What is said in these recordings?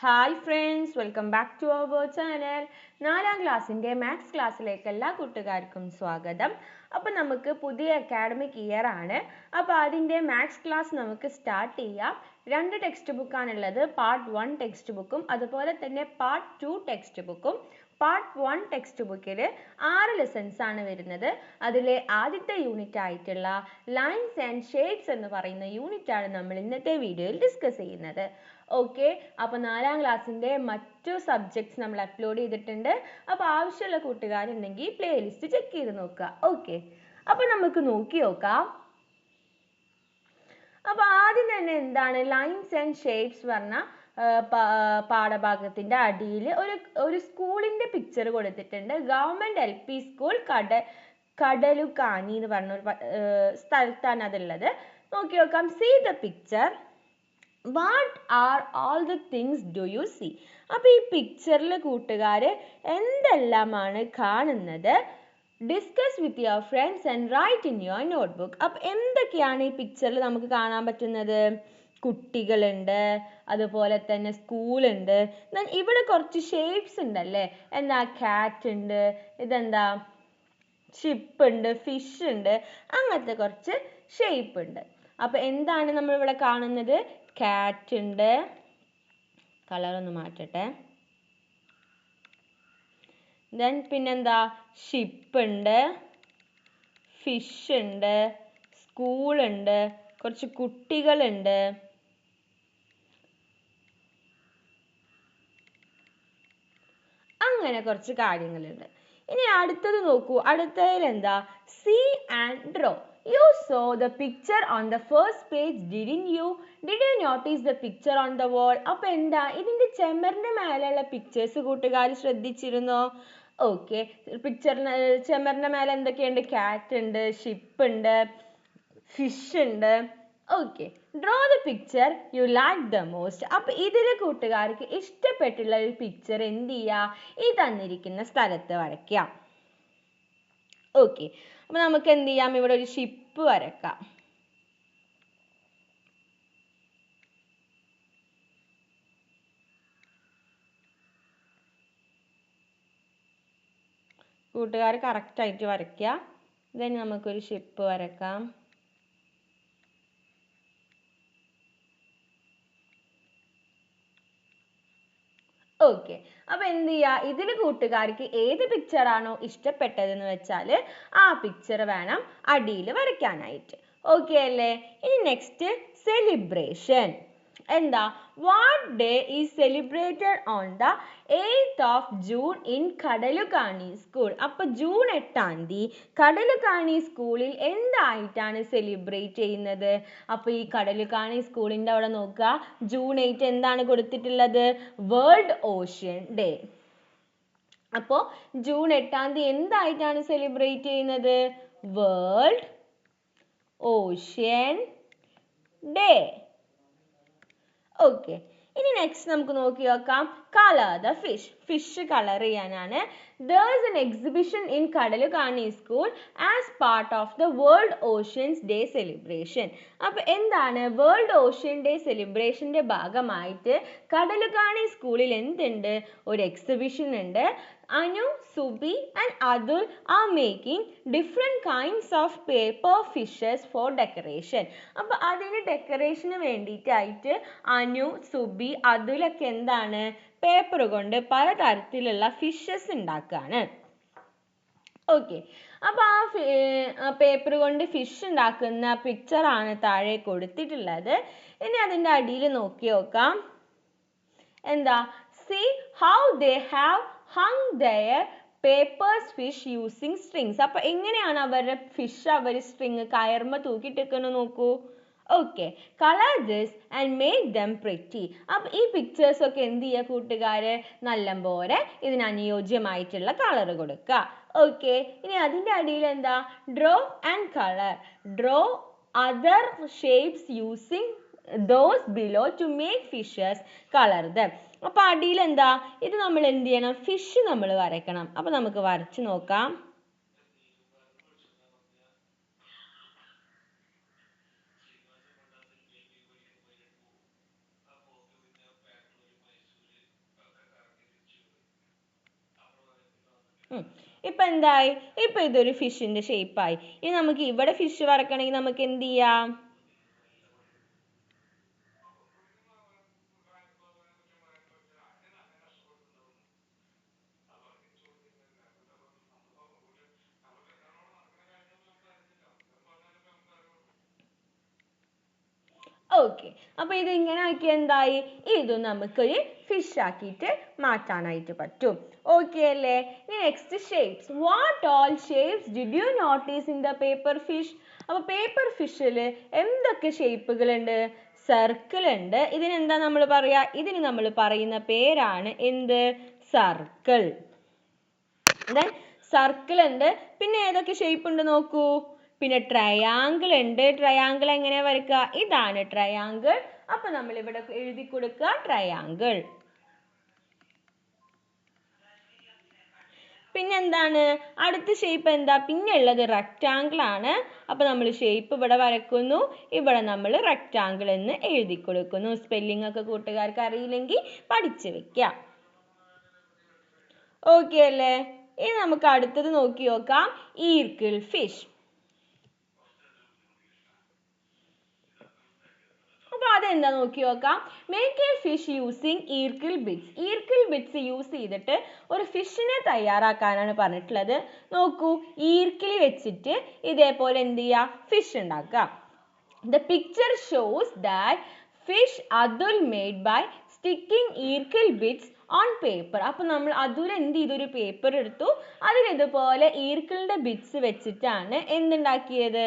Hi friends, welcome back to our channel. 4ാം ക്ലാസ്സിൻ്റെ maths ക്ലാസ്സിലേക്ക് എല്ലാ കൂട്ടുകാർക്കും സ്വാഗതം. അപ്പോൾ നമുക്ക് പുതിയ അക്കാഡമിക് ഇയർ ആണ്. അപ്പോൾ അതിൻ്റെ മാത്സ് ക്ലാസ് നമുക്ക് സ്റ്റാർട്ട് ചെയ്യാം. 2 ടെക്സ്റ്റ് ബുക്കാണുള്ളത്. പാർട്ട് 1 ടെക്സ്റ്റ് ബുക്കും അതുപോലെ തന്നെ പാർട്ട് 2 ടെക്സ്റ്റ് ബുക്കും. പാർട്ട് 1 ടെക്സ്റ്റ് ബുക്കിൽ 6 ലെസൺസ് ആണ് വരുന്നത്. അതിലെ ആദ്യത്തെ യൂണിറ്റ് ആയിട്ടുള്ള ലൈൻസ് ആൻഡ് ഷേപ്സ് എന്ന് പറയുന്ന യൂണിറ്റ് ആണ് നമ്മൾ ഇന്നത്തെ വീഡിയോയിൽ ഡിസ്കസ് ചെയ്യുന്നത്. ഓക്കെ, അപ്പോൾ 4ാം ക്ലാസ്സിൻ്റെ മറ്റു സബ്ജക്ട്സ് നമ്മൾ അപ്ലോഡ് ചെയ്തിട്ടുണ്ട്. അപ്പോൾ ആവശ്യമുള്ള കൂട്ടുകാരുണ്ടെങ്കിൽ പ്ലേലിസ്റ്റ് ചെക്ക് ചെയ്ത് നോക്കുക. ഓക്കെ, അപ്പോൾ നമുക്ക് നോക്കി നോക്കാം. അപ്പോൾ ആദ്യം തന്നെ എന്താണ് ലൈൻസ് ആൻഡ് ഷേപ്സ് പറഞ്ഞ പാഠഭാഗത്തിൻ്റെ അടിയിൽ ഒരു സ്കൂളിൻ്റെ പിക്ചർ കൊടുത്തിട്ടുണ്ട്. ഗവൺമെൻറ് LP സ്കൂൾ കടലുകാനി എന്ന് പറഞ്ഞ ഒരു സ്ഥലത്താണ് അതുള്ളത്. നോക്കി നോക്കാം. See the picture. What are all the things do you see? അപ്പോൾ ഈ പിക്ചറിൽ കൂട്ടുകാർ എന്തെല്ലാമാണ് കാണുന്നത്? Discuss with your friends and write in your notebook. അപ്പോൾ എന്തൊക്കെയാണ് ഈ പിക്ചറിൽ നമുക്ക് കാണാൻ പറ്റുന്നത്? കുട്ടികളുണ്ട്, അതുപോലെ തന്നെ സ്കൂളുണ്ട്. ഇവിടെ കുറച്ച് ഷേപ്സ് ഉണ്ടല്ലേ. എന്താ? കാറ്റ് ഉണ്ട്, ഇതെന്താ ഷിപ്പ് ഉണ്ട്, ഫിഷ് ഉണ്ട്, അങ്ങനത്തെ കുറച്ച് ഷേപ്പ് ഉണ്ട്. അപ്പോൾ എന്താണ് നമ്മൾ ഇവിടെ കാണുന്നത്? കാറ്റ് ഉണ്ട്, കളറൊന്ന് മാറ്റട്ടെ. ദെൻ പിന്നെന്താ? ഷിപ്പ് ഉണ്ട്, ഫിഷ് ഉണ്ട്, സ്കൂളുണ്ട്, കുറച്ച് കുട്ടികളുണ്ട്, അങ്ങനെ കുറച്ച് കാര്യങ്ങളുണ്ട്. ഇനി അടുത്തത് നോക്കൂ. അടുത്തതിൽ എന്താ? See and draw. You saw the picture on the first page, didn't you? Did you notice the picture on the wall? അപ്പോൾ എന്താ? ഇതിൻ്റെ ചെമ്മറിൻ്റെ മേലെയുള്ള പിക്ചേഴ്സ് കൂട്ടുകാർ ശ്രദ്ധിച്ചിരുന്നോ? ഓക്കെ, ചെമ്മറിൻ്റെ മേലെ എന്തൊക്കെയുണ്ട്? കാറ്റ് ഉണ്ട്, ഷിപ്പ് ഉണ്ട്, ഫിഷ് ഉണ്ട്. Okay, draw the picture you like the most. അപ്പോൾ ഇതിൽ കൂട്ടുകാർക്ക് ഇഷ്ടപ്പെട്ടുള്ള ഒരു പിക്ചർ എന്ത് ചെയ്യുക? ഈ തന്നിരിക്കുന്ന സ്ഥലത്ത് വരയ്ക്കാം. ഓക്കെ, അപ്പോൾ നമുക്ക് എന്ത് ചെയ്യാം? ഇവിടെ ഒരു ഷിപ്പ് വരക്കാം. കൂട്ടുകാർ കറക്റ്റായിട്ട് വരയ്ക്കുക. ദെൻ നമുക്കൊരു ഷിപ്പ് വരക്കാം. ഓക്കെ, അപ്പോൾ എന്ത് ചെയ്യുക? ഇതിൽ കൂട്ടുകാർക്ക് ഏത് പിക്ചറാണോ ഇഷ്ടപ്പെട്ടതെന്ന് വെച്ചാൽ ആ പിക്ചർ വേണം അടിയിൽ വരയ്ക്കാനായിട്ട്. ഓക്കെ അല്ലേ? ഇനി നെക്സ്റ്റ് സെലിബ്രേഷൻ. എന്താ? What day is celebrated on the 8th of June ഇൻ കടലുകാണി സ്കൂൾ. അപ്പോൾ ജൂൺ 8-ാം തീയതി കടലുകാണി സ്കൂളിൽ എന്തായിട്ടാണ് സെലിബ്രേറ്റ് ചെയ്യുന്നത്? അപ്പോൾ ഈ കടലുകാണി സ്കൂളിൻ്റെ അവിടെ നോക്കുക. ജൂൺ 8 എന്താണ് കൊടുത്തിട്ടുള്ളത്? World ocean day. അപ്പോൾ ജൂൺ 8-ാം തീയതി എന്തായിട്ടാണ് സെലിബ്രേറ്റ് ചെയ്യുന്നത്? World ocean day. ഓക്കെ, ഇനി നെക്സ്റ്റ് നമുക്ക് നോക്കി നോക്കാം. Colour the fish. Fish colour ചെയ്യാനാണ്. There is an exhibition in Kadalukani school as part of the world oceans day celebration. അപ്പോൾ എന്താണ്? വേൾഡ് ഓഷ്യൻ ഡേ സെലിബ്രേഷൻ്റെ ഭാഗമായിട്ട് കടലുകാണി സ്കൂളിൽ എന്തുണ്ട്? ഒരു എക്സിബിഷൻ ഉണ്ട്. Anu, Subi and Adul are making different kinds of paper fishes for decoration. അപ്പോൾ അതിന് ഡെക്കറേഷന് വേണ്ടിയിട്ടായിട്ട് അനു, സുബി, അതുലൊക്കെ എന്താണ്? പേപ്പർ കൊണ്ട് പലതരത്തിലുള്ള ഫിഷസ് ഉണ്ടാക്കുകയാണ്. ഓക്കെ, അപ്പോൾ ആ പേപ്പർ കൊണ്ട് ഫിഷ് ഉണ്ടാക്കുന്ന പിക്ചറാണ് താഴെ കൊടുത്തിട്ടുള്ളത്. ഇനി അതിൻ്റെ അടിയിൽ നോക്കി നോക്കാം. എന്താ? See how they have hung their papers fish using strings. അപ്പോൾ എങ്ങനെയാണ് അവരുടെ ഫിഷ് അവർ സ്ട്രിങ് കയർമ തൂക്കിയിട്ടേക്കെന്ന് നോക്കൂ. Okay, colour this and make them pretty. അപ്പോൾ ഈ പിക്ചേഴ്സ് ഒക്കെ എന്ത് ചെയ്യുക കൂട്ടുകാരെ? നല്ലപോലെ ഇതിന് അനുയോജ്യമായിട്ടുള്ള കളർ കൊടുക്കുക. ഓക്കെ, ഇനി അതിൻ്റെ അടിയിൽ എന്താ? Draw and colour. Draw other shapes using those below to make fishes, color them. അപ്പോൾ അടിയിൽ എന്താ? ഇത് നമ്മൾ എന്ത് ചെയ്യണം? ഫിഷ് നമ്മൾ വരയ്ക്കണം. അപ്പോൾ നമുക്ക് വരച്ച് നോക്കാം. ഇപ്പൊ എന്തായി? ഇപ്പൊ ഇതൊരു ഫിഷിന്റെ ഷേപ്പായി. ഇനി നമുക്ക് ഇവിടെ ഫിഷ് വരക്കണമെങ്കിൽ നമുക്ക് എന്ത് ചെയ്യാം? ഓക്കെ, അപ്പൊ ഇത് ഇങ്ങനെ ആക്കി എന്തായി? ഇത് നമുക്കൊരു ഫിഷ് ആക്കിയിട്ട് മാറ്റാനായിട്ട് പറ്റും. ഓക്കെ അല്ലേ? ഇനി next shapes. What all shapes did you notice in the paper fish? അപ്പൊ പേപ്പർ ഫിഷിൽ എന്തൊക്കെ ഷേപ്പുകൾ ഉണ്ട്? സർക്കിൾ ഉണ്ട്. ഇതിനെന്താ നമ്മൾ പറയാ? ഇതിന് നമ്മൾ പറയുന്ന പേരാണ് എന്ത്? സർക്കിൾ. ദെൻ സർക്കിൾ ഉണ്ട്. പിന്നെ ഏതൊക്കെ ഷേപ്പ് ഉണ്ട് നോക്കൂ. പിന്നെ ട്രയാങ്കിൾ ഉണ്ട്. ട്രയാങ്കിൾ എങ്ങനെയാ വരയ്ക്കുക? ഇതാണ് ട്രയാങ്കിൾ. അപ്പൊ നമ്മൾ ഇവിടെ എഴുതി കൊടുക്കുക ട്രയാങ്കിൾ. പിന്നെന്താണ് അടുത്ത ഷേപ്പ്? എന്താ പിന്നെ ഉള്ളത്? റെക്റ്റാങ്കിൾ ആണ്. അപ്പൊ നമ്മൾ ഷേപ്പ് ഇവിടെ വരക്കുന്നു. ഇവിടെ നമ്മൾ റെക്റ്റാങ്കിൾ എന്ന് എഴുതി കൊടുക്കുന്നു. സ്പെല്ലിംഗ് ഒക്കെ കൂട്ടുകാർക്ക് അറിയില്ലെങ്കിൽ പഠിച്ചു വെക്കാം. ഓക്കെ അല്ലേ? ഇനി നമുക്ക് അടുത്തത് നോക്കി നോക്കാം. ഈർക്കിൾ ഫിഷ്. അപ്പൊ അതെന്താ നോക്കി നോക്കാം. മേക്ക് എ ഫിഷ് യൂസിങ് ഈർക്കിൾ ബിറ്റ്സ്. ഈർക്കിൾ ബിറ്റ്സ് യൂസ് ചെയ്തിട്ട് ഒരു ഫിഷിനെ തയ്യാറാക്കാനാണ് പറഞ്ഞിട്ടുള്ളത്. നോക്കൂ, ഈർക്കിളി വെച്ചിട്ട് ഇതേപോലെ എന്ത് ചെയ്യുക? ഫിഷ് ഉണ്ടാക്കുക. The picture shows that fish Adul made by sticking ഈർക്കിൾ bits on paper. അപ്പൊ നമ്മൾ അതുൽ എന്ത് ചെയ്തു? ഒരു പേപ്പർ എടുത്തു. അതിൽ ഇതുപോലെ ഈർക്കിളിന്റെ ബിറ്റ്സ് വെച്ചിട്ടാണ് എന്തുണ്ടാക്കിയത്?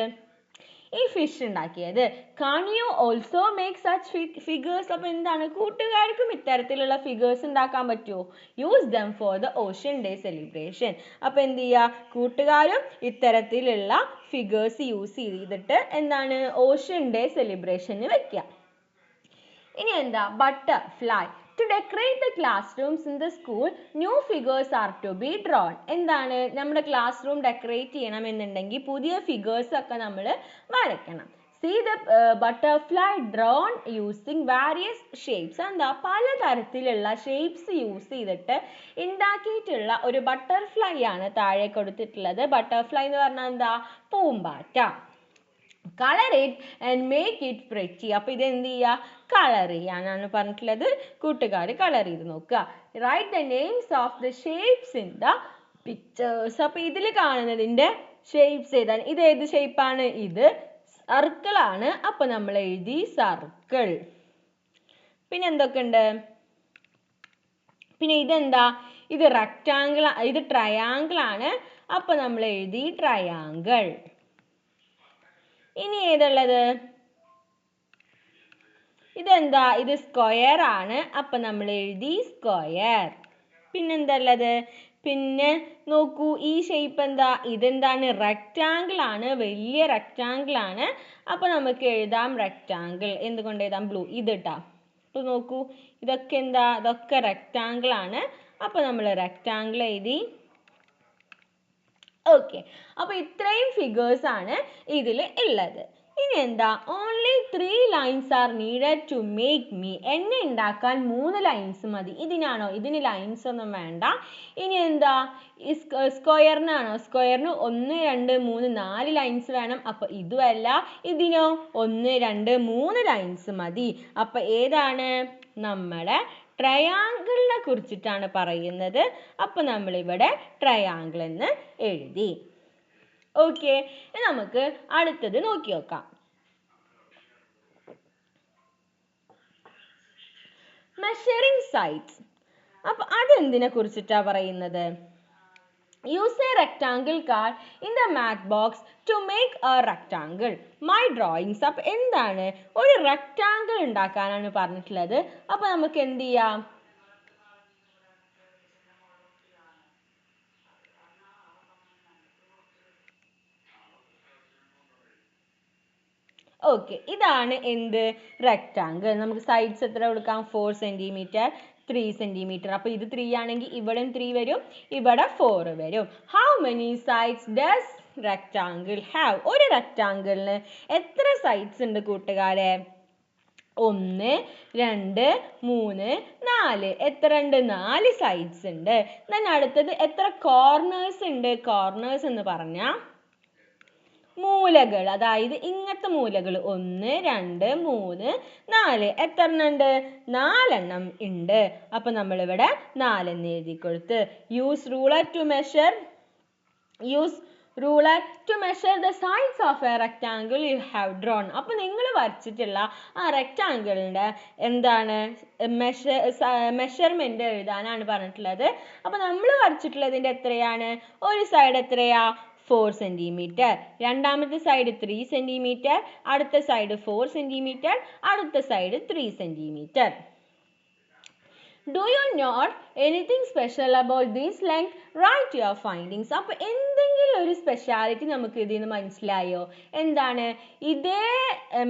ഈ ഫിഷ് ഉണ്ടാക്കിയത്. Can you also make such figures? അപ്പൊ എന്താണ്? കൂട്ടുകാർക്കും ഇത്തരത്തിലുള്ള ഫിഗേഴ്സ് ഉണ്ടാക്കാൻ പറ്റുമോ? Use them for the Ocean Day celebration. അപ്പൊ എന്ത് ചെയ്യുക? കൂട്ടുകാരും ഇത്തരത്തിലുള്ള ഫിഗേഴ്സ് യൂസ് ചെയ്തിട്ട് എന്താണ്? ഓഷ്യൻ ഡേ സെലിബ്രേഷന് വെക്കുക. ഇനി എന്താ? Butterfly. To decorate the classrooms in the school, new figures are to be drawn. എന്താണ്? നമ്മുടെ ക്ലാസ് റൂം ഡെക്കറേറ്റ് ചെയ്യണം എന്നുണ്ടെങ്കിൽ പുതിയ ഫിഗേഴ്സ് ഒക്കെ നമ്മൾ വരയ്ക്കണം. See the butterfly drawn using various shapes. എന്താ? പലതരത്തിലുള്ള ഷേപ്സ് യൂസ് ചെയ്തിട്ട് ഉണ്ടാക്കിയിട്ടുള്ള ഒരു ബട്ടർഫ്ലൈ ആണ് താഴെ കൊടുത്തിട്ടുള്ളത്. ബട്ടർഫ്ലൈ എന്ന് പറഞ്ഞാൽ എന്താ? പൂമ്പാറ്റ. Color it and make it pretty. അപ്പൊ ഇത് എന്ത് ചെയ്യുക? കളർ ചെയ്യാനാണ് പറഞ്ഞിട്ടുള്ളത്. കൂട്ടുകാർ കളർ ചെയ്ത് നോക്കുക. Write the names of the shapes in the pictures. അപ്പൊ ഇതിൽ കാണുന്നതിന്റെ ഷേപ്സ് ഏതാണ്? ഇത് ഏത് ഷേപ്പാണ്? ഇത് സർക്കിൾ ആണ്. അപ്പൊ നമ്മൾ എഴുതി സർക്കിൾ. പിന്നെ എന്തൊക്കെ ഉണ്ട്? പിന്നെ ഇതെന്താ? ഇത് റെക്റ്റാങ്കിൾ, ഇത് ട്രയാങ്കിൾ ആണ്. അപ്പൊ നമ്മൾ എഴുതി ട്രയാങ്കിൾ. ഇനി ഏതുള്ളത്? ഇതെന്താ? ഇത് സ്ക്വയർ ആണ്. അപ്പൊ നമ്മൾ എഴുതി സ്ക്വയർ. പിന്നെന്താ ഉള്ളത്? പിന്നെ നോക്കൂ, ഈ ഷേപ്പ് എന്താ? ഇതെന്താണ്? റെക്റ്റാങ്കിൾ ആണ്. വലിയ റെക്റ്റാങ്കിൾ ആണ്. അപ്പൊ നമുക്ക് എഴുതാം റെക്റ്റാങ്കിൾ. എന്തുകൊണ്ട് എഴുതാം? ബ്ലൂ. ഇതിട്ടാ. അപ്പൊ നോക്കൂ, ഇതൊക്കെ എന്താ? ഇതൊക്കെ റെക്റ്റാങ്കിൾ ആണ്. അപ്പൊ നമ്മൾ റെക്റ്റാങ്കിൾ എഴുതി. ഓക്കെ, അപ്പൊ ഇത്രയും ഫിഗേഴ്സ് ആണ് ഇതിൽ ഉള്ളത്. ഇനി എന്താ? Only 3 lines are needed to make me. എന്നെ ഉണ്ടാക്കാൻ 3 ലൈൻസ് മതി. ഇതിനാണോ? ഇതിന് ലൈൻസ് ഒന്നും വേണ്ട. ഇനി എന്താ? സ്ക്വയറിനാണോ? സ്ക്വയറിന് 1 2 3 4 ലൈൻസ് വേണം. അപ്പൊ ഇതുമല്ല. ഇതിനോ? 1 2 3 ലൈൻസ് മതി. അപ്പൊ ഏതാണ്? നമ്മുടെ ട്രയാങ്കിളിനെ കുറിച്ചിട്ടാണ് പറയുന്നത്. അപ്പൊ നമ്മൾ ഇവിടെ ട്രയാങ്കിൾ എന്ന് എഴുതി. ഓക്കെ, നമുക്ക് അടുത്തത് നോക്കി നോക്കാം. Measuring sides. അപ്പൊ അതെന്തിനെ കുറിച്ചിട്ടാ പറയുന്നത്? Use a rectangle card in the math box to make a rectangle. My drawings. അപ്പൊ എന്താണ്? ഒരു റെക്റ്റാങ്കിൾ ഉണ്ടാക്കാനാണ് പറഞ്ഞിട്ടുള്ളത്. അപ്പൊ നമുക്ക് എന്ത് ചെയ്യാം? ഓക്കെ, ഇതാണ് എന്ത്? റെക്റ്റാങ്കിൾ. നമുക്ക് സൈഡ്സ് എത്ര കൊടുക്കാം? 4 സെന്റിമീറ്റർ, 3 സെന്റിമീറ്റർ. അപ്പൊ ഇത് 3 ആണെങ്കിൽ ഇവിടെ 3 വരും, ഇവിടെ 4 വരും. How many sides does rectangle have? ഒരു റെക്റ്റാങ്കിളിന് എത്ര സൈഡ്സ് ഉണ്ട് കൂട്ടുകാരെ? 1 2 3 4 എത്ര ഉണ്ട്? 4 സൈഡ്സ് ഉണ്ട്. then അടുത്തത് എത്ര കോർണേഴ്സ് ഉണ്ട്? കോർണേഴ്സ് എന്ന് പറഞ്ഞാൽ മൂലകൾ, അതായത് ഇങ്ങനത്തെ മൂലകൾ 1 2 3 4 എത്ര എണ്ണം ഉണ്ട്? 4 എണ്ണം ഉണ്ട്. അപ്പൊ നമ്മൾ ഇവിടെ 4 എന്ന് എഴുതി കൊടുത്ത്. Use ruler to measure the sides of a rectangle you have drawn. അപ്പോൾ നിങ്ങൾ വരച്ചിട്ടുള്ള ആ റെക്റ്റാങ്കിളിൻ്റെ എന്താണ് മെഷർമെന്റ് എഴുതാനാണ് പറഞ്ഞിട്ടുള്ളത്. അപ്പോൾ നമ്മൾ വരച്ചിട്ടുള്ളതിൻ്റെ എത്രയാണ്? ഒരു സൈഡ് എത്രയാ? 4 സെന്റിമീറ്റർ, രണ്ടാമത്തെ സൈഡ് 3 സെന്റിമീറ്റർ, അടുത്ത സൈഡ് 4 സെന്റിമീറ്റർ, അടുത്ത side 3 centimetre. Do you note anything special about this length? Write your findings. അപ്പോൾ എന്തെങ്കിലും ഒരു സ്പെഷ്യാലിറ്റി നമുക്ക് ഇതിൽ നിന്ന് മനസ്സിലായോ? എന്താണ്? ഇതേ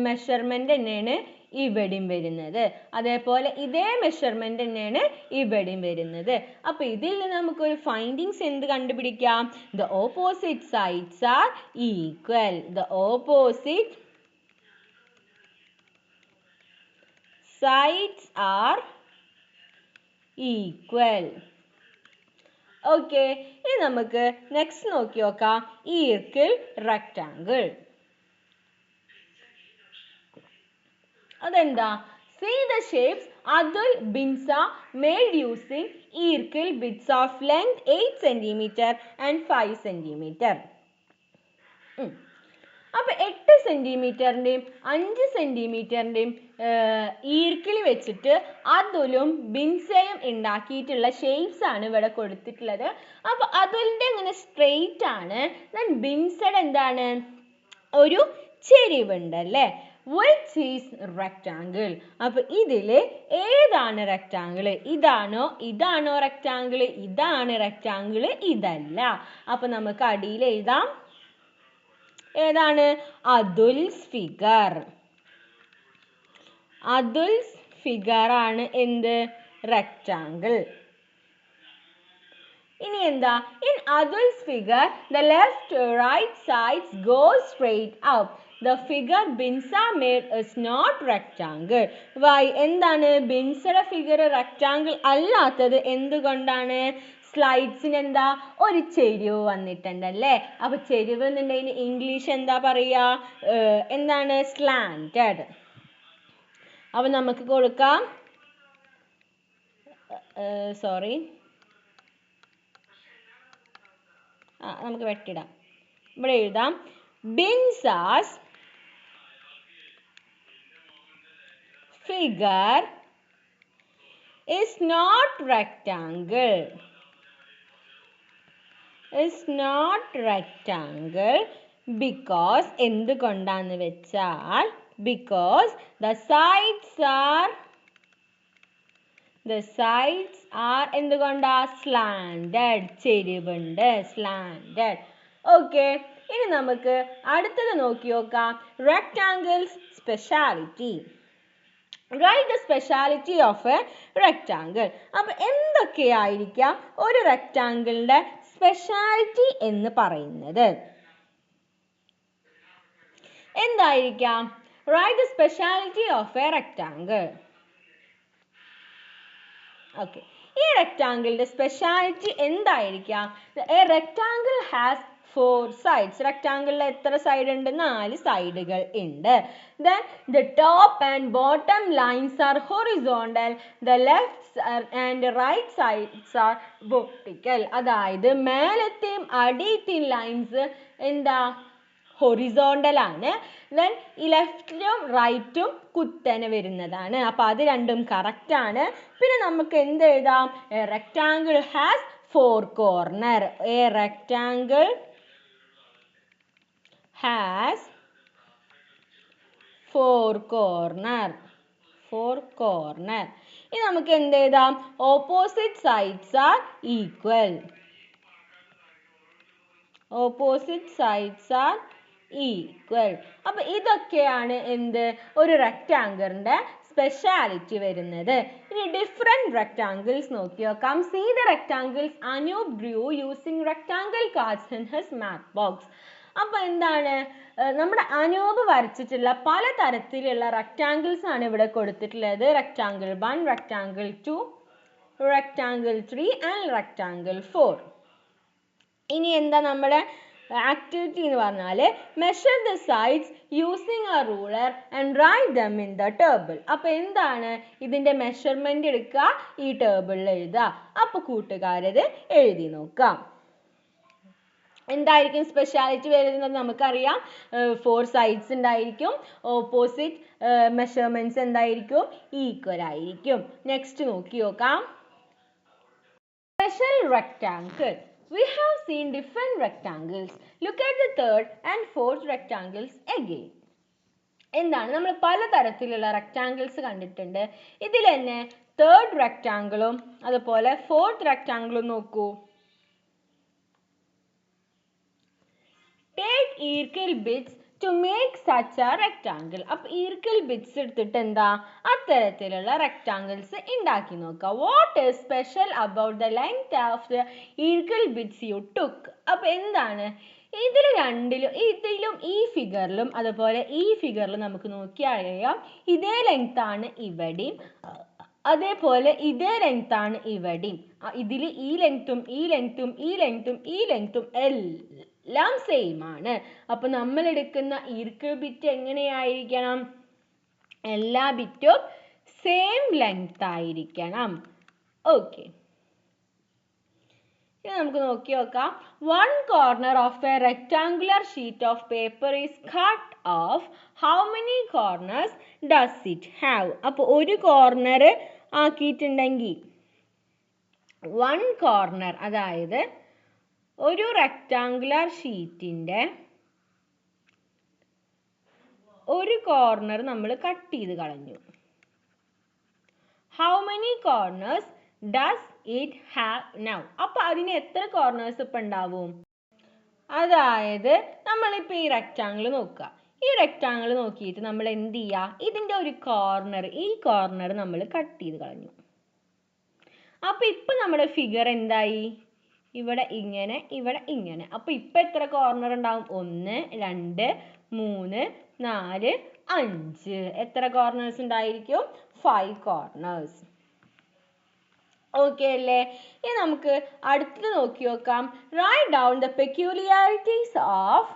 മെഷർമെന്റ് തന്നെയാണ് ഇവിടെയും വരുന്നത്, അതേപോലെ ഇതേ മെഷർമെന്റ് തന്നെയാണ് ഇവിടെയും വരുന്നത്. അപ്പോൾ ഇതിൽ നിന്ന് നമുക്കൊരു ഫൈൻഡിങ്സ് എന്ത് കണ്ടുപിടിക്കാം? The opposite sides are equal. The opposite sides are equal. Okay, ഇനി നമുക്ക് നെക്സ്റ്റ് നോക്കി നോക്കാം. ഈർക്കിൾ റെക്റ്റാങ്കിൾ. അതെന്താ? See the shapes Atul Binsa made using ഈർക്കിൾ bits of length 8 cm and 5 cm. അപ്പോൾ 8 സെന്റിമീറ്ററിൻ്റെയും 5 സെന്റിമീറ്ററിൻ്റെയും ഈർക്കിൾ വെച്ചിട്ട് അതുലും ബിൻസയും ഉണ്ടാക്കിയിട്ടുള്ള ഷേപ്സ് ആണ് ഇവിടെ കൊടുത്തിട്ടുള്ളത്. അപ്പോൾ അതുലിൻ്റെ ഇങ്ങനെ സ്ട്രെയിറ്റ് ആണ്, ദെൻ ബിൻസയുടെ എന്താണ്? ഒരു ചെരിവുണ്ട് അല്ലേ? which is rectangle. അപ്പോൾ ഇതിൽ ഏതാണ് റെക്റ്റാങ്കിൾ? ഇതാണോ റെക്റ്റാങ്കിൾ? ഇതാണ് റെക്റ്റാങ്കിൾ, ഇതല്ല. അപ്പോൾ നമുക്ക് അടിയിൽ എഴുതാം. ഏതാണ്? അതുൽസ് ഫിഗർ. അതുൽസ് ഫിഗർ ആണ് എന്ത്? റെക്റ്റാങ്കിൾ. ഇനി എന്താ? in Adul's figure the left right sides go straight up. The figure Binsa made is not rectangle. Why? എന്താണ് ബിൻസയുടെ ഫിഗർ റെക്റ്റാങ്കിൾ അല്ലാത്തത്? എന്തുകൊണ്ടാണ്? സ്ലൈഡ്സിന് എന്താ? ഒരു ചെരിവ് വന്നിട്ടുണ്ടല്ലേ. അപ്പൊ ചെരിവ് എന്നുണ്ടെങ്കിൽ ഇംഗ്ലീഷ് എന്താ പറയാ? എന്താണ്? സ്ലാന്റഡ്. അപ്പൊ നമുക്ക് കൊടുക്കാം, സോറി, നമുക്ക് വെട്ടിടാം. ഇവിടെ എഴുതാം ബിൻസാസ് figure is not rectangle. Because എന്തുകൊണ്ടാന്ന് വെച്ചാൽ because the sides are എന്തുകൊണ്ടാ? slanted. ചെരിവുണ്ട്, slanted. ഓക്കെ, ഇനി നമുക്ക് അടുത്തത് നോക്കി നോക്കാം. rectangles speciality. Write the speciality of a rectangle. അപ്പോൾ എന്തൊക്കെയായിരിക്കാം ഒരു റെക്റ്റാങ്കിളിന്റെ സ്പെഷ്യാലിറ്റി എന്ന് പറയുന്നത്? എന്തായിരിക്കാം? Write the speciality of a rectangle. Okay, ഈ റെക്റ്റാങ്കിളിന്റെ സ്പെഷ്യാലിറ്റി എന്തായിരിക്കാം? A rectangle has 4 sides. റെക്റ്റാങ്കിളിൽ എത്ര സൈഡ് ഉണ്ട്? 4 സൈഡുകൾ ഉണ്ട്. Then the top and bottom lines are horizontal. The left and right sides are vertical. അതായത് മേലത്തെയും അടിയത്തെയും ലൈൻസ് എന്താ? ഹൊറിസോണ്ടൽ ആണ്. ദെൻ ഈ ലെഫ്റ്റും റൈറ്റും കുത്തനെ വരുന്നതാണ്. അപ്പോൾ അത് രണ്ടും കറക്റ്റ് ആണ്. പിന്നെ നമുക്ക് എന്ത് എഴുതാം? A rectangle has 4 corner. A rectangle has 4 corner. ഇനി നമുക്ക് എന്ത് എഴുതാം? opposite sides are equal. അപ്പോൾ ഇതൊക്കെയാണ് എന്ത്? ഒരു റെക്റ്റാങ്കിളിന്റെ സ്പെഷ്യാലിറ്റി വരുന്നത്. ഇനി ഡിഫറെന്റ് റെക്റ്റാങ്കിൾസ് നോക്കി നോക്കാം. See the rectangles Anup drew using rectangle cards in his math box. അപ്പോൾ എന്താണ് നമ്മുടെ അനൂപ് വരച്ചിട്ടുള്ള പല തരത്തിലുള്ള റെക്റ്റാങ്കിൾസ് ആണ് ഇവിടെ കൊടുത്തിട്ടുള്ളത്. Rectangle 1, rectangle 2, rectangle 3 and rectangle 4. ഇനി എന്താ നമ്മുടെ ആക്ടിവിറ്റി എന്ന് പറഞ്ഞാൽ measure the sides using A ruler and write them in the table. അപ്പോൾ എന്താണ് ഇതിൻ്റെ മെഷർമെൻ്റ് എടുക്കുക, ഈ ടേബിളിൽ എഴുതുക. അപ്പോൾ കൂട്ടുകാരത് എഴുതി നോക്കാം. എന്തായിരിക്കും സ്പെഷ്യാലിറ്റി വരുന്നത് നമുക്കറിയാം. 4 സൈഡ്സ് ഉണ്ടായിരിക്കും. ഓപ്പോസിറ്റ് മെഷർമെൻറ്റ്സ് എന്തായിരിക്കും, ഈക്വൽ ആയിരിക്കും. നെക്സ്റ്റ് നോക്കി നോക്കാം. Special rectangle. We have seen different rectangles. Look at the third and fourth rectangles again. എന്താണ് നമ്മൾ പലതരത്തിലുള്ള റെക്റ്റാങ്കിൾസ് കണ്ടിട്ടുണ്ട്. ഇതിൽ തന്നെ തേർഡ് റെക്റ്റാങ്കിളും അതുപോലെ ഫോർത്ത് റെക്റ്റാങ്കിളും നോക്കൂ. Take ഈർക്കിൽ bits to make such a rectangle. അപ്പോൾ ഈർക്കിൽ ബിറ്റ്സ് എടുത്തിട്ട് എന്താ അത്തരത്തിലുള്ള റെക്റ്റാങ്കിൾസ് ഉണ്ടാക്കി നോക്കുക. What is special about the length of the ഈർക്കിൽ ബിറ്റ്സ് യു ടുക്ക്. അപ്പോൾ എന്താണ് ഇതിൽ രണ്ടിലും, ഇതിലും ഈ ഫിഗറിലും അതുപോലെ ഈ ഫിഗറിലും നമുക്ക് നോക്കിയാൽ അറിയാം ഇതേ ലെങ്ത് ആണ് ഇവിടെയും, അതേപോലെ ഇതേ ലെങ്ത് ആണ് ഇവിടെയും. ഇതിൽ ഈ ലെങ്ത്തും ഈ ലെങ്ത്തും ഈ ലെങ്ത്തും ഈ ലെങ്ത്തും എല്ലാം സെയിം ആണ്. അപ്പോൾ നമ്മൾ എടുക്കുന്ന ഈർക്കിൾ ബിറ്റ് എങ്ങനെയായിരിക്കണം, എല്ലാ ബിറ്റും സെയിം ലെങ്ത് ആയിരിക്കണം. ഓക്കെ, ഇനി നമുക്ക് നോക്കി നോക്കാം. One corner of A rectangular sheet of paper is cut off. How many corners does it have. അപ്പോൾ ഒരു കോർണർ ആക്കിയിട്ടുണ്ടെങ്കിൽ വൺ കോർണർ, അതായത് ഒരു റെക്ടാങ്കുലർ ഷീറ്റിൻ്റെ ഒരു കോർണർ നമ്മൾ കട്ട് ചെയ്ത് കളഞ്ഞു. How many corners does it have now. അപ്പോൾ അതിന് എത്ര കോർണേഴ്സ് ഇപ്പം ഉണ്ടാവും? അതായത് നമ്മളിപ്പോൾ ഈ റെക്ടാങ്കിൾ നോക്കുക. ഈ റെക്ടാങ്കിൾ നോക്കിയിട്ട് നമ്മൾ എന്ത് ചെയ്യുക, ഇതിൻ്റെ ഒരു കോർണർ, ഈ കോർണർ നമ്മൾ കട്ട് ചെയ്ത് കളഞ്ഞു. അപ്പോൾ ഇപ്പം നമ്മുടെ ഫിഗർ എന്തായി, ഇവിടെ ഇങ്ങനെ, ഇവിടെ ഇങ്ങനെ. അപ്പോൾ ഇപ്പം എത്ര കോർണർ ഉണ്ടാവും? 1, 2, 3, 4, 5. എത്ര കോർണേഴ്സ് ഉണ്ടായിരിക്കും? 5 കോർണേഴ്സ്. ഓക്കെ അല്ലേ? ഇനി നമുക്ക് അടുത്തത് നോക്കി നോക്കാം. Write down the peculiarities of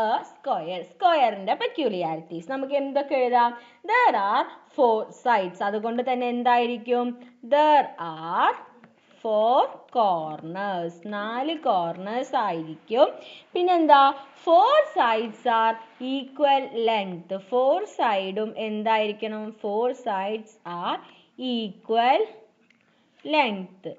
a square. സ്ക്വയറിൻ്റെ പെക്യൂലിയാരിറ്റീസ് നമുക്ക് എന്തൊക്കെ എഴുതാം? There are 4 sides. അതുകൊണ്ട് തന്നെ എന്തായിരിക്കും? There are 4 corners. 4 കോർണേഴ്സ് ആയിരിക്കും. പിന്നെന്താ? 4 സൈഡ്സ് ആർ ഈക്വൽ ലെങ്ത്. 4 സൈഡും എന്തായിരിക്കണം? 4 സൈഡ്സ് ആർ ഈക്വൽ ലെങ്ത്.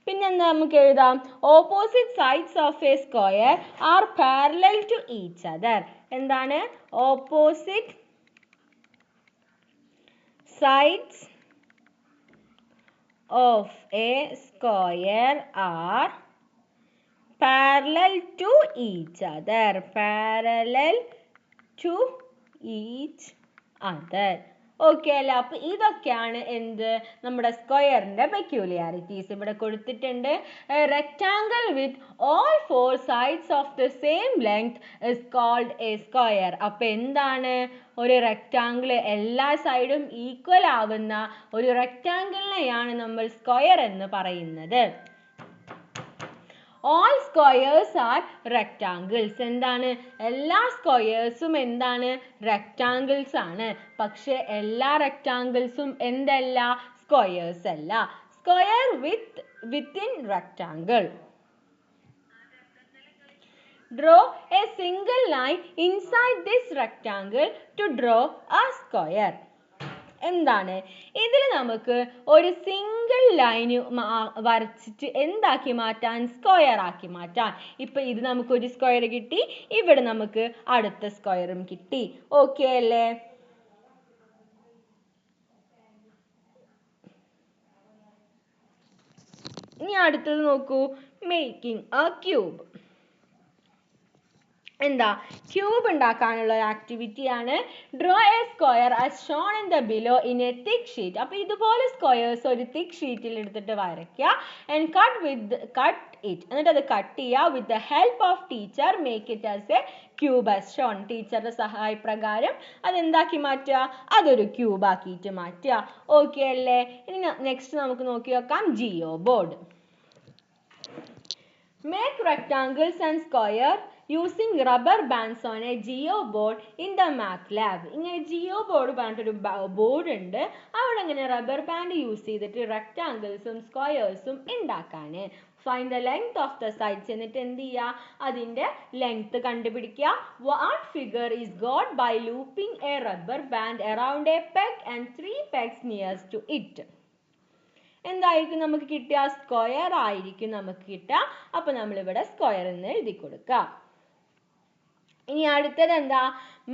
പിന്നെന്താ നമുക്ക് എഴുതാം? Opposite sides of a square are parallel to each other. എന്താണ്? Opposite sides of a square are parallel to each other. Parallel to each other. Okay അല്ലേ? അപ്പോൾ ഇതൊക്കെയാണ് എന്ത് നമ്മുടെ സ്ക്വയറിൻ്റെ പെക്യൂലിയാരിറ്റീസ് ഇവിടെ കൊടുത്തിട്ടുണ്ട്. Rectangle with all 4 sides of the same length is called a square. അപ്പോൾ എന്താണ് ഒരു റെക്ടാങ്കിൾ എല്ലാ സൈഡും ഈക്വൽ ആവുന്ന ഒരു റെക്ടാങ്കിളിനെയാണ് നമ്മൾ സ്ക്വയർ എന്ന് പറയുന്നത്. All squares R rectangles. എന്താണ്? എല്ലാ സ്ക്വയേഴ്സും എന്താണ്? റെക്ടാങ്കിൾസ് ആണ്. പക്ഷെ എല്ലാ റെക്ടാങ്കിൾസും എന്തല്ല? സ്ക്വയേഴ്സ് അല്ല. Square within rectangle. Draw a single line inside this rectangle to draw a square. എന്താണ് ഇതിൽ നമുക്ക് ഒരു സിംഗിൾ ലൈന് വരച്ചിട്ട് എന്താക്കി മാറ്റാൻ? സ്ക്വയർ ആക്കി മാറ്റാൻ. ഇപ്പം ഇത് നമുക്കൊരു സ്ക്വയർ കിട്ടി, ഇവിടെ നമുക്ക് അടുത്ത സ്ക്വയറും കിട്ടി. ഓക്കെ അല്ലേ? ഇനി അടുത്തത് നോക്കൂ. Making a cube. എന്താ ക്യൂബ് ഉണ്ടാക്കാനുള്ള ഒരു ആക്ടിവിറ്റിയാണ്. Draw a square as shown in the below in a thick sheet. അപ്പോൾ ഇതുപോലെ സ്ക്വയേഴ്സ് ഒരു തിക്ക് ഷീറ്റിൽ എടുത്തിട്ട് വരയ്ക്കുക. ആൻഡ് കട്ട് ഇറ്റ്, എന്നിട്ട് അത് കട്ട് ചെയ്യുക. With the help of teacher make it as A cube as shown. ടീച്ചറുടെ സഹായപ്രകാരം അതെന്താക്കി മാറ്റുക, അതൊരു ക്യൂബ് ആക്കിയിട്ട് മാറ്റുക. ഓക്കെ അല്ലേ? ഇനി നെക്സ്റ്റ് നമുക്ക് നോക്കി നോക്കാം geo board. Make rectangles and square using rubber bands on a geoboard in the math lab. ഇങ്ങനെ ജിയോ ബോർഡ് പറഞ്ഞിട്ടൊരു ബോർഡ് ഉണ്ട്. അവിടെ ഇങ്ങനെ റബ്ബർ ബാൻഡ് യൂസ് ചെയ്തിട്ട് റെക്ടാങ്കിൾസും സ്ക്വയേഴ്സും ഉണ്ടാക്കാൻ. Find the length of the sides. എന്നിട്ട് എന്ത് ചെയ്യുക, അതിൻ്റെ ലെങ്ത് കണ്ടുപിടിക്കുക. What figure is got by looping a rubber band around a peg and 3 pegs nearest to it. എന്തായിരിക്കും നമുക്ക് കിട്ടുക, സ്ക്വയർ ആയിരിക്കും നമുക്ക് കിട്ടുക. അപ്പോൾ നമ്മളിവിടെ സ്ക്വയർ എന്ന് എഴുതി കൊടുക്കാം. ഇനി അടുത്തത് എന്താ,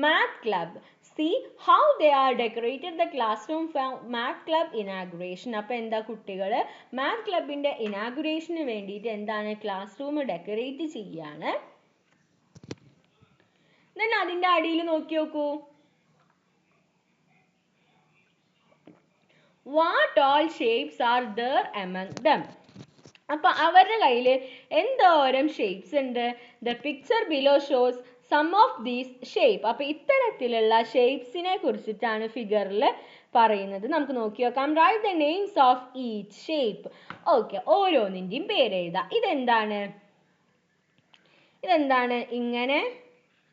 math club. See how they are decorated the classroom for math club inauguration. അപ്പോൾ എന്താ, കുട്ടികൾ മാത്ത് ക്ലബിൻ്റെ ഇനാഗുറേഷന് വേണ്ടിയിട്ട് എന്താണ് ക്ലാസ് റൂം ഡെക്കറേറ്റ് ചെയ്യാണ്. then അതിൻ്റെ അടിയിൽ നോക്കി നോക്കൂ, what all shapes are there among them. അപ്പോൾ അവരുടെ കയ്യിൽ എന്തോരം ഷേപ്സ് ഉണ്ട്. The picture below shows some of these shape. അപ്പോൾ ഇത്തരത്തിലുള്ള ഷേപ്സിനെ കുറിച്ചിട്ടാണ് ഫിഗറിൽ പറയുന്നത്. നമുക്ക് നോക്കി നോക്കാം. Write the names of each shape. Okay, ഓരോന്നിൻ്റെയും പേര് എഴുതാം. ഇതെന്താണ്, ഇങ്ങനെ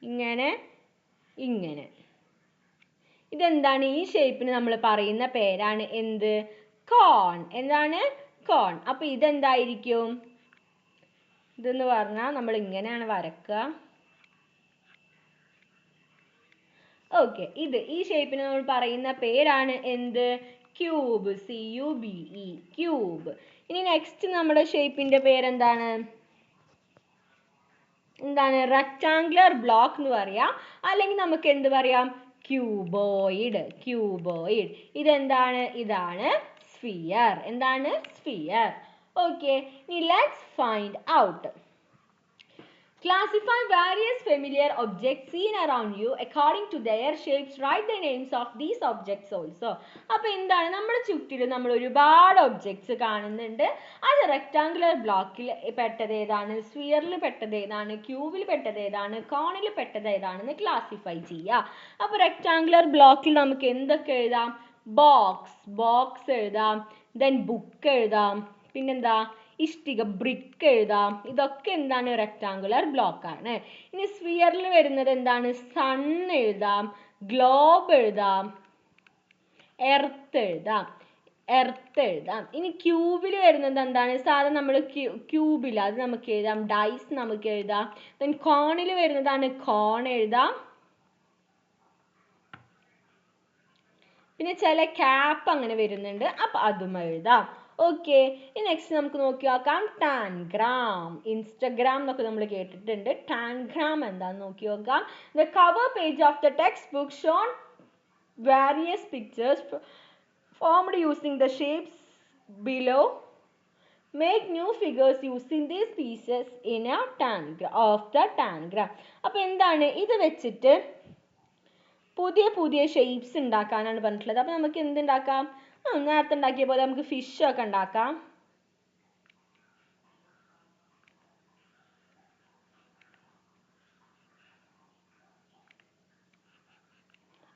ഇങ്ങനെ ഇങ്ങനെ. ഇതെന്താണ്, ഈ ഷേപ്പിന് നമ്മൾ പറയുന്ന പേരാണ് എന്ത്, കോൺ. എന്താണ്, കോൺ. അപ്പോൾ ഇതെന്തായിരിക്കും, ഇതെന്ന് പറഞ്ഞാൽ നമ്മൾ ഇങ്ങനെയാണ് വരക്കുക. ഓക്കെ, ഈ ഷേപ്പിന് നമ്മൾ പറയുന്ന പേരാണ് എന്ത്, ക്യൂബ്. CUBE, cube. ഇനി നെക്സ്റ്റ് നമ്മുടെ ഷേപ്പിന്റെ പേരെന്താണ്, റെക്ടാങ്കുലർ ബ്ലോക്ക് എന്ന് പറയാം. അല്ലെങ്കിൽ നമുക്ക് എന്ത് പറയാം, ക്യൂബോയിഡ്. ഇതാണ് സ്ഫിയർ. സ്ഫിയർ. ഓക്കെ, ഇനി let's find out. Classify various familiar objects seen around you according to their shapes. Write the names of these objects also. അപ്പോൾ എന്താണ്, നമ്മുടെ ചുറ്റിലും നമ്മൾ ഒരുപാട് ഒബ്ജക്ട്സ് കാണുന്നുണ്ട്. അത് റെക്ടാങ്കുലർ ബ്ലോക്കിൽ പെട്ടത് ഏതാണ്, സ്ഫിയറിൽ പെട്ടത് ഏതാണ്, ക്യൂബിൽ പെട്ടത് ഏതാണ്, കോണിൽ പെട്ടത് ഏതാണെന്ന് ക്ലാസിഫൈ ചെയ്യുക. അപ്പോൾ റെക്ടാങ്കുലർ ബ്ലോക്കിൽ നമുക്ക് എന്തൊക്കെ എഴുതാം, ബോക്സ് എഴുതാം. ദെൻ ബുക്ക് എഴുതാം. പിന്നെന്താ, ഇഷ്ടിക, ബ്രിക്ക് എഴുതാം. ഇതൊക്കെ എന്താണ്, റെക്ടാങ്കുലർ ബ്ലോക്ക് ആണ്. ഇനി സ്ഫിയറിൽ വരുന്നത് എന്താണ്, സൺ എഴുതാം, ഗ്ലോബ് എഴുതാം, എർത്ത് എഴുതാം. ഇനി ക്യൂബിൽ വരുന്നത് എന്താണ്, സാധാരണ നമ്മൾ ക്യൂബിൽ അത് നമുക്ക് എഴുതാം, ഡൈസ് നമുക്ക് എഴുതാം. ദെൻ കോണിൽ വരുന്നതാണ് കോൺ എഴുതാം. പിന്നെ ചില ക്യാപ്പ് അങ്ങനെ വരുന്നുണ്ട്, അപ്പം അതും എഴുതാം. ഓക്കെ, ഇനി നെക്സ്റ്റ് നമുക്ക് നോക്കി നോക്കാം ടാൻഗ്രാം. ഇൻസ്റ്റഗ്രാം എന്നൊക്കെ നമ്മൾ കേട്ടിട്ടുണ്ട്. ടാൻഗ്രാം എന്താന്ന് നോക്കി നോക്കാം. The cover page of the text book shown various pictures formed using the shapes below. Make new figures using these pieces in a of the tangram. അപ്പോൾ എന്താണ്, ഇത് വെച്ചിട്ട് പുതിയ ഷേപ്സ് ഉണ്ടാക്കാനാണ് പറഞ്ഞിട്ടുള്ളത്. അപ്പോൾ നമുക്ക് എന്തുണ്ടാക്കാം, നേരത്തെ ഉണ്ടാക്കിയ പോലെ നമുക്ക് ഫിഷ് ഒക്കെ ഉണ്ടാക്കാം.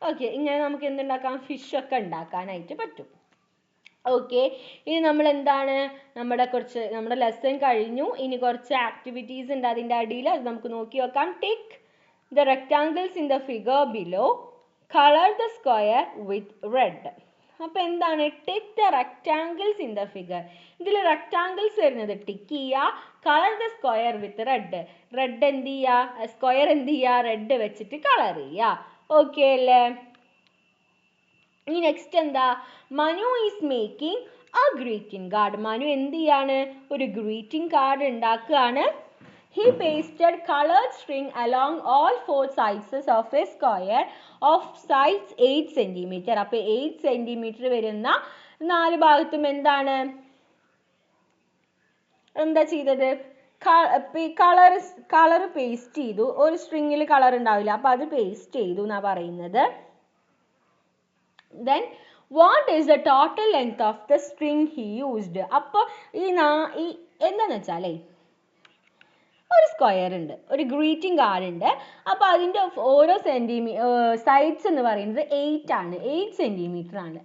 ഓക്കെ, ഇങ്ങനെ നമുക്ക് എന്തുണ്ടാക്കാം, ഫിഷ് ഒക്കെ ഉണ്ടാക്കാനായിട്ട് പറ്റും. ഓക്കെ, ഇനി നമ്മൾ എന്താണ്, നമ്മുടെ ലെസൺ കഴിഞ്ഞു. ഇനി കുറച്ച് ആക്ടിവിറ്റീസ് ഉണ്ട് അതിൻ്റെ അടിയിൽ, അത് നമുക്ക് നോക്കി നോക്കാം. Tick the rectangles in the figure below. Colour the square with red. അപ്പോൾ എന്താണ്, tick the rectangles in the figure. ഇതിൽ റെക്ടാങ്കിൾസ് വരുന്നത് ടിക്ക് ചെയ്യുക. Colour the square with red. എന്ത് ചെയ്യുക, സ്ക്വയർ എന്ത് ചെയ്യുക, റെഡ് വെച്ചിട്ട് കളർ ചെയ്യുക. ഓക്കെ അല്ലേ? ഇനി നെക്സ്റ്റ് എന്താ, Manu is making A greeting card. Manu എന്ത് ചെയ്യാണ്, ഒരു ഗ്രീറ്റിംഗ് കാർഡ് ഉണ്ടാക്കുകയാണ്. He pasted colored string along all 4 sides of a square of size 8 cm. അപ്പോൾ 8 cm വരുന്ന 4 ഭാഗത്തും എന്താ ചെയ്തത്, കളർ പേസ്റ്റ് ചെയ്തു. ഒരു സ്ട്രിങ്ങിൽ കളർ ഉണ്ടാവില്ല, അപ്പോൾ അത് പേസ്റ്റ് ചെയ്തു എന്നാണ് പറയുന്നത്. Then what is the total length of the string he used? അപ്പോൾ എന്താണെന്ന് വെച്ചാലേ ഒരു സ്ക്വയർ ഉണ്ട്, ഒരു ഗ്രീറ്റിംഗ് കാർഡ് ഉണ്ട്. അപ്പോൾ അതിൻ്റെ ഓരോ സൈഡ്സ് എന്ന് പറയുന്നത് 8 ആണ്, 8 സെൻറ്റിമീറ്റർ ആണ്.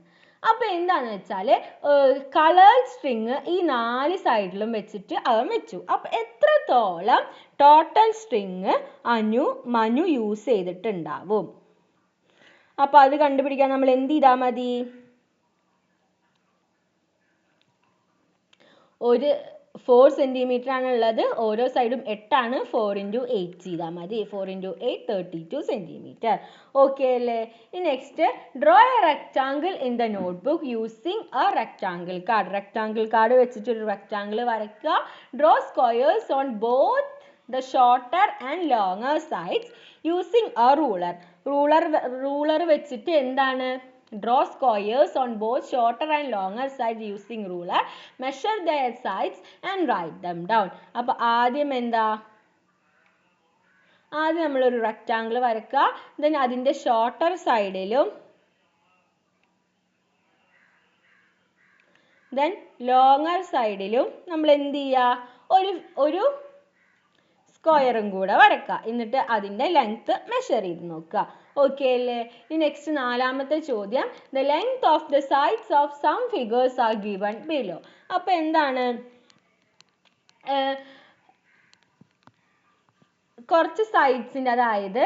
അപ്പോൾ എന്താണെന്ന് വെച്ചാൽ കളേർഡ് സ്ട്രിങ് ഈ 4 സൈഡിലും വെച്ചിട്ട് അവൻ വെച്ചു. അപ്പോൾ എത്രത്തോളം ടോട്ടൽ സ്ട്രിങ് മനു യൂസ് ചെയ്തിട്ടുണ്ടാവും? അപ്പോൾ അത് കണ്ടുപിടിക്കാൻ നമ്മൾ എന്ത് ചെയ്താൽ മതി? ഒരു 4 സെൻറ്റിമീറ്റർ ആണുള്ളത്, ഓരോ സൈഡും 8 ആണ്, 4 × 8 ചെയ്താൽ മതി. 4 × 8 32 സെൻറ്റിമീറ്റർ. ഓക്കെ അല്ലേ? Next draw A rectangle in the notebook using A rectangle card. Rectangle card വെച്ചിട്ട് ഒരു റെക്ടാങ്കിൾ വരയ്ക്കുക. Draw squares on both the shorter and longer sides using A ruler. Ruler വെച്ചിട്ട് എന്താണ്? Draw squares on both shorter and longer sides using ruler. Measure their sides and write them down. അപ്പോൾ ആദ്യം നമ്മളൊരു rectangle വരയ്ക്കുക. Then അതിൻ്റെ shorter സൈഡിലും then longer സൈഡിലും നമ്മൾ എന്ത് ചെയ്യുക? ഒരു സ്ക്വയറും കൂടെ വരയ്ക്കുക. എന്നിട്ട് അതിൻ്റെ ലെങ്ത് മെഷർ ചെയ്ത് നോക്കുക. ഓക്കെ അല്ലേ? നെക്സ്റ്റ് 4ാമത്തെ ചോദ്യം, the length of the sides of some figures are given below. അപ്പോൾ എന്താണ്? കുറച്ച് സൈഡ്സിൻ്റെ, അതായത്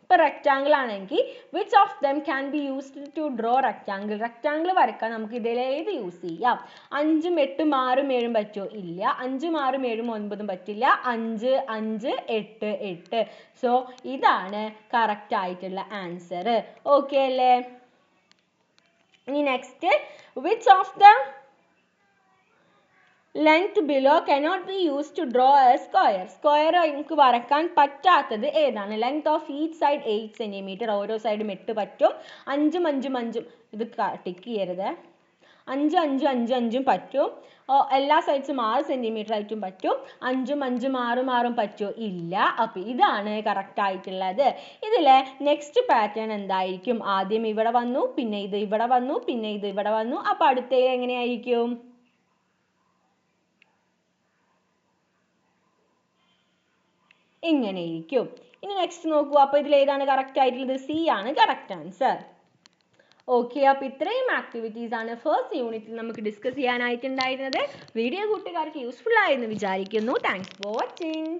ഇപ്പോൾ റെക്ടാങ്കിൾ ആണെങ്കിൽ which of them can be used to draw rectangle. Rectangle വരയ്ക്കാൻ നമുക്ക് ഇതിലേത് യൂസ് ചെയ്യാം? 5ഉം 8ഉം 6ഉം 7ഉം പറ്റുമോ? ഇല്ല. 5ഉം 6ഉം 7ഉം 9ഉം പറ്റില്ല. 5 5 8 8. സോ ഇതാണ് കറക്റ്റ് ആയിട്ടുള്ള ആൻസർ. ഓക്കെ അല്ലേ? ഇനി next, which of the length below cannot be use to draw a square. Square നമുക്ക് വരയ്ക്കാൻ പറ്റാത്തത് ഏതാണ്? Length of each side 8 centimetre. ഓരോ സൈഡും 8 പറ്റും. 5ഉം 5ഉം 5ഉം ഇത് ടിക്ക് ചെയ്യരുത്. 5 5 5 5ഉം പറ്റും. എല്ലാ സൈഡ്സും 6 സെൻറ്റിമീറ്റർ ആയിട്ടും പറ്റും. 5ഉം 5ഉം 6ഉം 6ഉം പറ്റുമോ? ഇല്ല. അപ്പോൾ ഇതാണ് കറക്റ്റ് ആയിട്ടുള്ളത്. ഇതിൽ നെക്സ്റ്റ് പാറ്റേൺ എന്തായിരിക്കും? ആദ്യം ഇവിടെ വന്നു, പിന്നെ ഇത് ഇവിടെ വന്നു, പിന്നെ ഇത് ഇവിടെ വന്നു. അപ്പോൾ അടുത്തത് എങ്ങനെയായിരിക്കും? ഇങ്ങനെയിരിക്കും. ഇനി നെക്സ്റ്റ് നോക്കൂ. അപ്പോൾ ഇതിൽ ഏതാണ് കറക്റ്റ് ആയിട്ടുള്ളത്? സി ആണ് കറക്റ്റ് ആൻസർ. ഓക്കെ, അപ്പോൾ ഇത്രയും ആക്ടിവിറ്റീസ് ആണ് ഫസ്റ്റ് യൂണിറ്റിൽ നമുക്ക് ഡിസ്കസ് ചെയ്യാനായിട്ടുണ്ടായിരുന്നത്. വീഡിയോ കൂട്ടുകാർക്ക് യൂസ്ഫുൾ ആയെന്ന് വിചാരിക്കുന്നു. Thanks for watching.